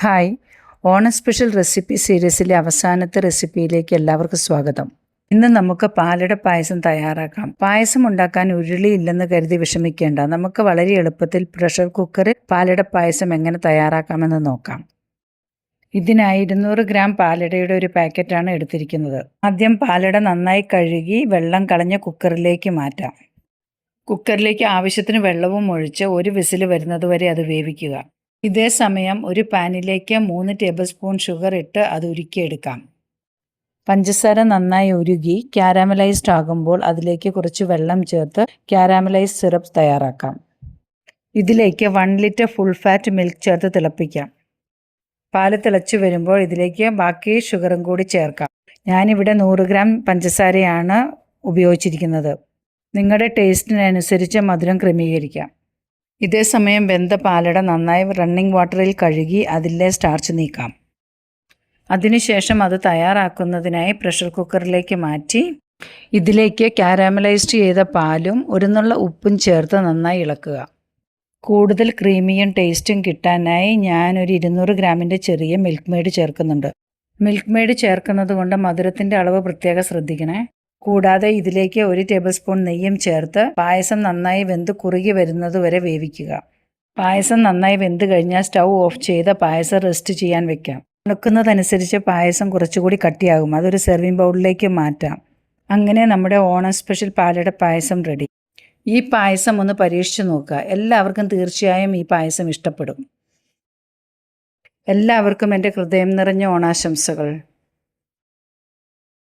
Hi, Onam special recipe സീരീസിലെ അവസാനത്തെ റെസിപ്പിയിലേക്ക് എല്ലാവർക്കും സ്വാഗതം. ഇന്ന് നമുക്ക് പാലട പായസം തയ്യാറാക്കാം. പായസം ഉണ്ടാക്കാൻ ഉരുളി ഇല്ലെന്ന് കരുതി വിഷമിക്കേണ്ട. നമുക്ക് വളരെ എളുപ്പത്തിൽ പ്രഷർ കുക്കറിൽ പാലട പായസം എങ്ങനെ തയ്യാറാക്കാമെന്ന് നോക്കാം. ഇതിനായി 200 ഗ്രാം പാലടയുടെ ഒരു പാക്കറ്റാണ് എടുത്തിരിക്കുന്നത്. ആദ്യം പാലട നന്നായി കഴുകി വെള്ളം കളഞ്ഞ കുക്കറിലേക്ക് മാറ്റാം. കുക്കറിലേക്ക് ആവശ്യത്തിന് വെള്ളവും ഒഴിച്ച് ഒരു വിസിൽ വരുന്നതുവരെ അത് വേവിക്കുക. ഇതേ സമയം ഒരു പാനിലേക്ക് 3 ടേബിൾ സ്പൂൺ ഷുഗർ ഇട്ട് അത് ഉരുക്കിയെടുക്കാം. പഞ്ചസാര നന്നായി ഉരുകി ക്യാരാമലൈസ്ഡ് ആകുമ്പോൾ അതിലേക്ക് കുറച്ച് വെള്ളം ചേർത്ത് ക്യാരാമലൈസ് സിറപ്പ് തയ്യാറാക്കാം. ഇതിലേക്ക് 1 ലിറ്റർ ഫുൾ ഫാറ്റ് മിൽക്ക് ചേർത്ത് തിളപ്പിക്കാം. പാല് തിളച്ചു വരുമ്പോൾ ഇതിലേക്ക് ബാക്കി ഷുഗറും കൂടി ചേർക്കാം. ഞാനിവിടെ 100 ഗ്രാം പഞ്ചസാരയാണ് ഉപയോഗിച്ചിരിക്കുന്നത്. നിങ്ങളുടെ ടേസ്റ്റിനനുസരിച്ച് മധുരം ക്രമീകരിക്കാം. ഇതേ സമയം വെന്ത പാലട നന്നായി റണ്ണിംഗ് വാട്ടറിൽ കഴുകി അതിലെ സ്റ്റാർച്ച് നീക്കാം. അതിനുശേഷം അത് തയ്യാറാക്കുന്നതിനായി പ്രഷർ കുക്കറിലേക്ക് മാറ്റി ഇതിലേക്ക് ക്യാരാമലൈസ്ഡ് ചെയ്ത പാലും ഒരു നുള്ള ഉപ്പും ചേർത്ത് നന്നായി ഇളക്കുക. കൂടുതൽ ക്രീമിയും ടേസ്റ്റും കിട്ടാനായി ഞാനൊരു 200 ഗ്രാമിൻ്റെ ചെറിയ മിൽക്ക് മെയ്ഡ് ചേർക്കുന്നുണ്ട്. മിൽക്ക് മെയ്ഡ് ചേർക്കുന്നത് കൊണ്ട് മധുരത്തിൻ്റെ അളവ് പ്രത്യേകം ശ്രദ്ധിക്കണേ. കൂടാതെ ഇതിലേക്ക് 1 ടേബിൾ സ്പൂൺ നെയ്യും ചേർത്ത് പായസം നന്നായി വെന്ത് കുറുകി വരുന്നതുവരെ വേവിക്കുക. പായസം നന്നായി വെന്ത് കഴിഞ്ഞാൽ സ്റ്റൗ ഓഫ് ചെയ്ത് പായസം റെസ്റ്റ് ചെയ്യാൻ വെക്കാം. തണുക്കുന്നതനുസരിച്ച് പായസം കുറച്ചുകൂടി കട്ടിയാകും. അതൊരു സെർവിങ് ബൗളിലേക്ക് മാറ്റാം. അങ്ങനെ നമ്മുടെ ഓണം സ്പെഷ്യൽ പാലട പായസം റെഡി. ഈ പായസം ഒന്ന് പരീക്ഷിച്ച് നോക്കുക. എല്ലാവർക്കും തീർച്ചയായും ഈ പായസം ഇഷ്ടപ്പെടും. എല്ലാവർക്കും എൻ്റെ ഹൃദയം നിറഞ്ഞ ഓണാശംസകൾ.